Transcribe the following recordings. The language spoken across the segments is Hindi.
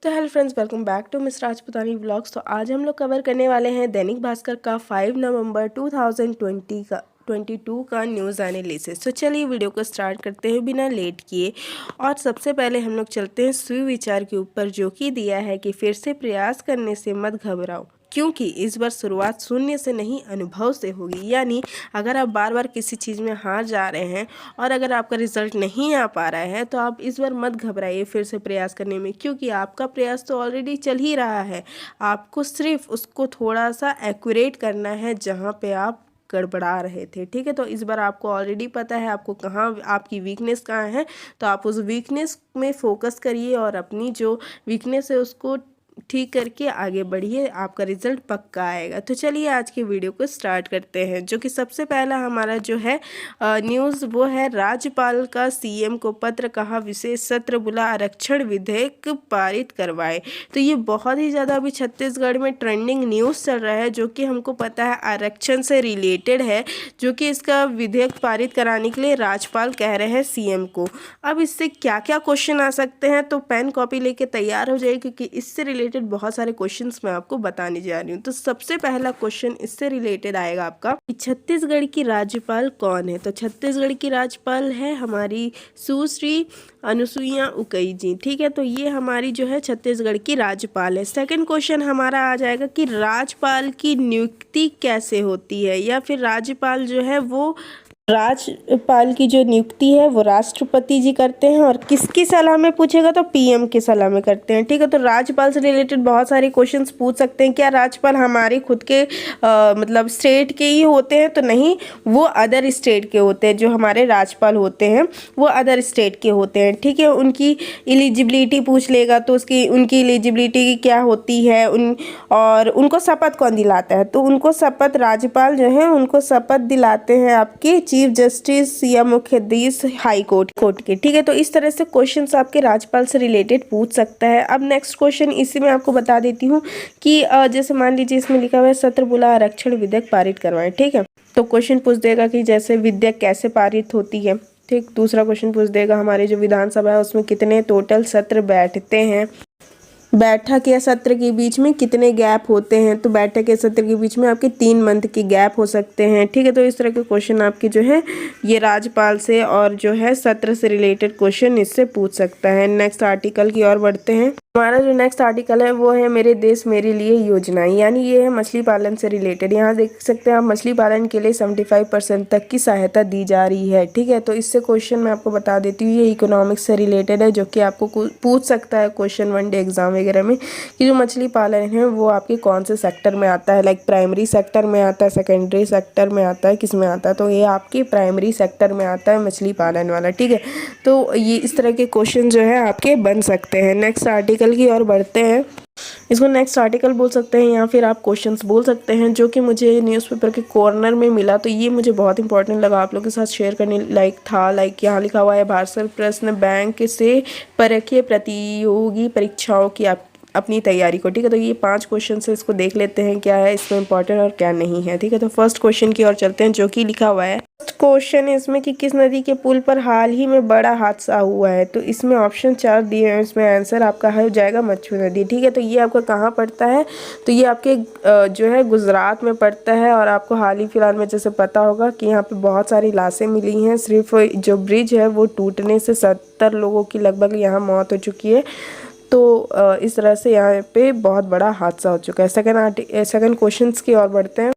तो hello friends, welcome back to Miss Rajputani vlogs. तो आज हम लोग कवर करने वाले हैं दैनिक भास्कर का 5 नवंबर 2022 का न्यूज़ एनालिसिस। तो चलिए वीडियो को स्टार्ट करते हैं बिना लेट किए। और सबसे पहले हम लोग चलते हैं सुविचार के ऊपर, जो कि दिया है कि फिर से प्रयास करने से मत घबराओ, क्योंकि इस बार शुरुआत शून्य से नहीं अनुभव से होगी। यानी अगर आप बार बार किसी चीज़ में हार जा रहे हैं और अगर आपका रिजल्ट नहीं आ पा रहा है तो आप इस बार मत घबराइए फिर से प्रयास करने में, क्योंकि आपका प्रयास तो ऑलरेडी चल ही रहा है। आपको सिर्फ उसको थोड़ा सा एक्यूरेट करना है जहाँ पे आप गड़बड़ा रहे थे। ठीक है, तो इस बार आपको ऑलरेडी पता है आपको कहाँ आपकी वीकनेस कहाँ है, तो आप उस वीकनेस में फोकस करिए और अपनी जो वीकनेस है उसको ठीक करके आगे बढ़िए, आपका रिजल्ट पक्का आएगा। तो चलिए आज की वीडियो को स्टार्ट करते हैं। जो कि सबसे पहला हमारा जो है न्यूज़ वो है राज्यपाल का सीएम को पत्र, कहा विशेष सत्र बुला आरक्षण विधेयक पारित करवाए। तो ये बहुत ही ज़्यादा अभी छत्तीसगढ़ में ट्रेंडिंग न्यूज़ चल रहा है, जो कि हमको पता है आरक्षण से रिलेटेड है, जो कि इसका विधेयक पारित कराने के लिए राज्यपाल कह रहे हैं सीएम को। अब इससे क्या क्या क्वेश्चन आ सकते हैं, तो पेन कॉपी लेके तैयार हो जाइए, क्योंकि इससे रिलेटेड बहुत सारे क्वेश्चंस मैं आपको बताने जा रही हूँ। तो सबसे पहला क्वेश्चन इससे रिलेटेड आएगा आपका कि छत्तीसगढ़ की राज्यपाल कौन है। तो छत्तीसगढ़ की राज्यपाल है हमारी सुश्री अनुसुईया उइके जी। ठीक है, तो ये हमारी जो है छत्तीसगढ़ की राज्यपाल है। सेकंड क्वेश्चन हमारा आ जाएगा कि राज्यपाल की नियुक्ति कैसे होती है, या फिर राज्यपाल जो है वो राज्यपाल की जो नियुक्ति है वो राष्ट्रपति जी करते हैं, और किसकी सलाह में पूछेगा तो पीएम की सलाह में करते हैं। ठीक है, तो राज्यपाल से रिलेटेड बहुत सारे क्वेश्चंस पूछ सकते हैं। क्या राज्यपाल हमारे खुद के मतलब स्टेट के ही होते हैं, तो नहीं, वो अदर स्टेट के होते हैं। जो हमारे राज्यपाल होते हैं वो अदर स्टेट के होते हैं। ठीक है, उनकी एलिजिबिलिटी पूछ लेगा तो उनकी एलिजिबिलिटी क्या होती है, और उनको शपथ कौन दिलाता है, तो उनको शपथ राज्यपाल जो है उनको शपथ दिलाते हैं आपके चीफ जस्टिस या मुख्याधीश हाई कोर्ट के। ठीक है, तो इस तरह से क्वेश्चंस आपके राज्यपाल से रिलेटेड पूछ सकता है। अब नेक्स्ट क्वेश्चन इसी में आपको बता देती हूँ कि जैसे मान लीजिए इसमें लिखा हुआ है सत्र बुला आरक्षण विधेयक पारित करवाएं। ठीक है, तो क्वेश्चन पूछ देगा कि जैसे विधेयक कैसे पारित होती है। ठीक, दूसरा क्वेश्चन पूछ देगा हमारे जो विधानसभा है उसमें कितने टोटल सत्र बैठते हैं, बैठक या सत्र के बीच में कितने गैप होते हैं। तो बैठक या सत्र के बीच में आपके 3 मंथ की गैप हो सकते हैं। ठीक है, तो इस तरह के क्वेश्चन आपके जो है ये राज्यपाल से और जो है सत्र से रिलेटेड क्वेश्चन इससे पूछ सकता है। नेक्स्ट आर्टिकल की ओर बढ़ते हैं। हमारा जो नेक्स्ट आर्टिकल है वो है मेरे देश मेरे लिए योजनाएं, यानी ये है मछली पालन से रिलेटेड। यहाँ देख सकते हैं आप मछली पालन के लिए 75% तक की सहायता दी जा रही है। ठीक है, तो इससे क्वेश्चन मैं आपको बता देती हूँ, ये इकोनॉमिक्स से रिलेटेड है, जो कि आपको पूछ सकता है क्वेश्चन वनडे एग्जाम वगैरह में, कि जो मछली पालन है वो आपके कौन से सेक्टर में आता है, लाइक प्राइमरी सेक्टर में आता है, सेकेंडरी सेक्टर में आता है, किस में आता है, तो ये आपके प्राइमरी सेक्टर में आता है मछली पालन वाला। ठीक है, तो ये इस तरह के क्वेश्चन जो है आपके बन सकते हैं। नेक्स्ट आर्टिकल की ओर बढ़ते हैं। इसको नेक्स्ट आर्टिकल बोल सकते हैं या फिर आप क्वेश्चंस बोल सकते हैं, जो कि मुझे न्यूज़पेपर के कॉर्नर में मिला, तो ये मुझे बहुत इंपॉर्टेंट लगा आप लोगों के साथ शेयर करने लायक था। लाइक यहाँ लिखा हुआ है भारत प्रश्न बैंक से परखिए प्रतियोगी परीक्षाओं की अपनी तैयारी को। ठीक है, तो ये 5 क्वेश्चन है, इसको देख लेते हैं क्या है इसमें इंपॉर्टेंट और क्या नहीं है। ठीक है, तो फर्स्ट क्वेश्चन की ओर चलते हैं, जो कि लिखा हुआ है। फर्स्ट क्वेश्चन है इसमें कि किस नदी के पुल पर हाल ही में बड़ा हादसा हुआ है। तो इसमें ऑप्शन 4 दिए हैं, इसमें आंसर आपका हो जाएगा मच्छू नदी। ठीक है, तो ये आपका कहाँ पड़ता है, तो ये आपके जो है गुजरात में पड़ता है। और आपको हाल ही फिलहाल में जैसे पता होगा कि यहाँ पे बहुत सारी लाशें मिली हैं, सिर्फ जो ब्रिज है वो टूटने से 70 लोगों की लगभग यहाँ मौत हो चुकी है। तो इस तरह से यहाँ पे बहुत बड़ा हादसा हो चुका है। सेकंड क्वेश्चंस की ओर बढ़ते हैं।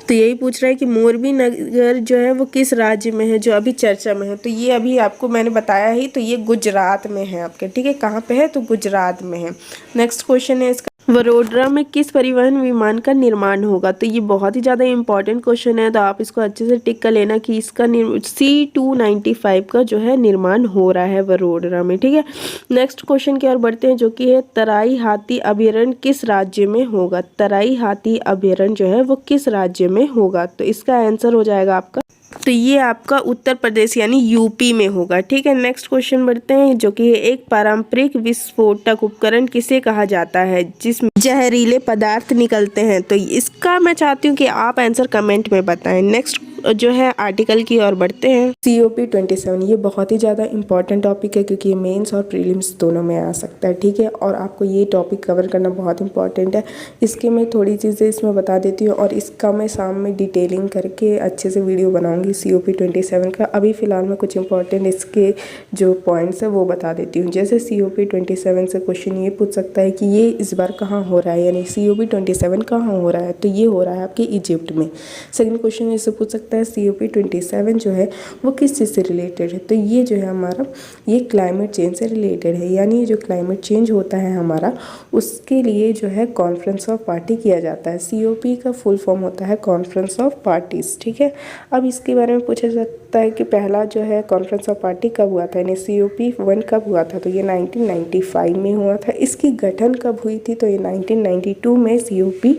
तो यही पूछ रहा है कि मोरबी नगर जो है वो किस राज्य में है, जो अभी चर्चा में है। तो ये अभी आपको मैंने बताया ही, तो ये गुजरात में है आपके। ठीक है, कहाँ पे है, तो गुजरात में है। नेक्स्ट क्वेश्चन है इसका, वडोदरा में किस परिवहन विमान का निर्माण होगा। तो ये बहुत ही ज़्यादा इंपॉर्टेंट क्वेश्चन है, तो आप इसको अच्छे से टिक कर लेना कि इसका C295 का जो है निर्माण हो रहा है वडोदरा में। ठीक है, नेक्स्ट क्वेश्चन की ओर बढ़ते हैं, जो कि है तराई हाथी अभयारण्य किस राज्य में होगा। तराई हाथी अभयारण्य जो है वो किस राज्य में होगा, तो इसका आंसर हो जाएगा आपका, तो ये आपका उत्तर प्रदेश यानी यूपी में होगा। ठीक है, नेक्स्ट क्वेश्चन बढ़ते हैं, जो कि एक पारंपरिक विस्फोटक उपकरण किसे कहा जाता है जिसमें जहरीले पदार्थ निकलते हैं। तो इसका मैं चाहती हूँ कि आप आंसर कमेंट में बताएं। नेक्स्ट जो है आर्टिकल की ओर बढ़ते हैं। COP27 ये बहुत ही ज़्यादा इंपॉर्टेंट टॉपिक है क्योंकि ये मेंस और प्रीलिम्स दोनों में आ सकता है, ठीक है। और आपको ये टॉपिक कवर करना बहुत इंपॉर्टेंट है। इसके मैं थोड़ी चीज़ें इसमें बता देती हूँ और इसका मैं शाम में डिटेलिंग करके अच्छे से वीडियो बनाऊँगी COP27 का। अभी फ़िलहाल मैं कुछ इंपॉर्टेंट इसके जो पॉइंट्स है वो बता देती हूँ। जैसे COP27 से क्वेश्चन ये पूछ सकता है कि ये इस बार कहाँ हो रहा है, यानी COP27 कहाँ हो रहा है, तो ये हो रहा है आपके इजिप्ट में। सेकंड क्वेश्चन इससे पूछ सकता है COP27 जो है वो किस चीज़ से रिलेटेड है, तो ये जो है हमारा ये क्लाइमेट चेंज से रिलेटेड है, यानी जो क्लाइमेट चेंज होता है हमारा उसके लिए जो है कॉन्फ्रेंस ऑफ पार्टी किया जाता है। COP का फुल फॉर्म होता है कॉन्फ्रेंस ऑफ पार्टीज़, ठीक है। अब इसके बारे में पूछा जाता है कि पहला जो है कॉन्फ्रेंस ऑफ पार्टी कब हुआ था, यानी COP1 कब हुआ था, तो ये 1995 में हुआ था। इसकी गठन कब हुई थी, तो ये 1992 में COP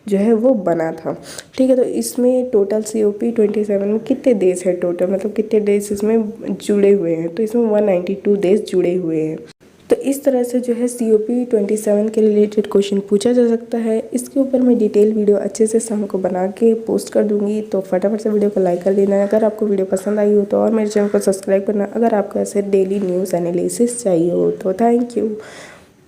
जो है वो बना था, ठीक है। तो इसमें टोटल COP27 में कितने देश हैं टोटल, मतलब कितने देश इसमें जुड़े हुए हैं, तो इसमें 192 देश जुड़े हुए हैं। तो इस तरह से जो है COP27 के रिलेटेड क्वेश्चन पूछा जा सकता है। इसके ऊपर मैं डिटेल वीडियो अच्छे से शाम को बना के पोस्ट कर दूंगी, तो फटाफट से वीडियो को लाइक कर देना। अगर आपको वीडियो पसंद आई हो तो और मेरे चैनल को सब्सक्राइब करना, अगर आपको ऐसे डेली न्यूज़ एनालिसिस चाहिए हो तो। Thank you.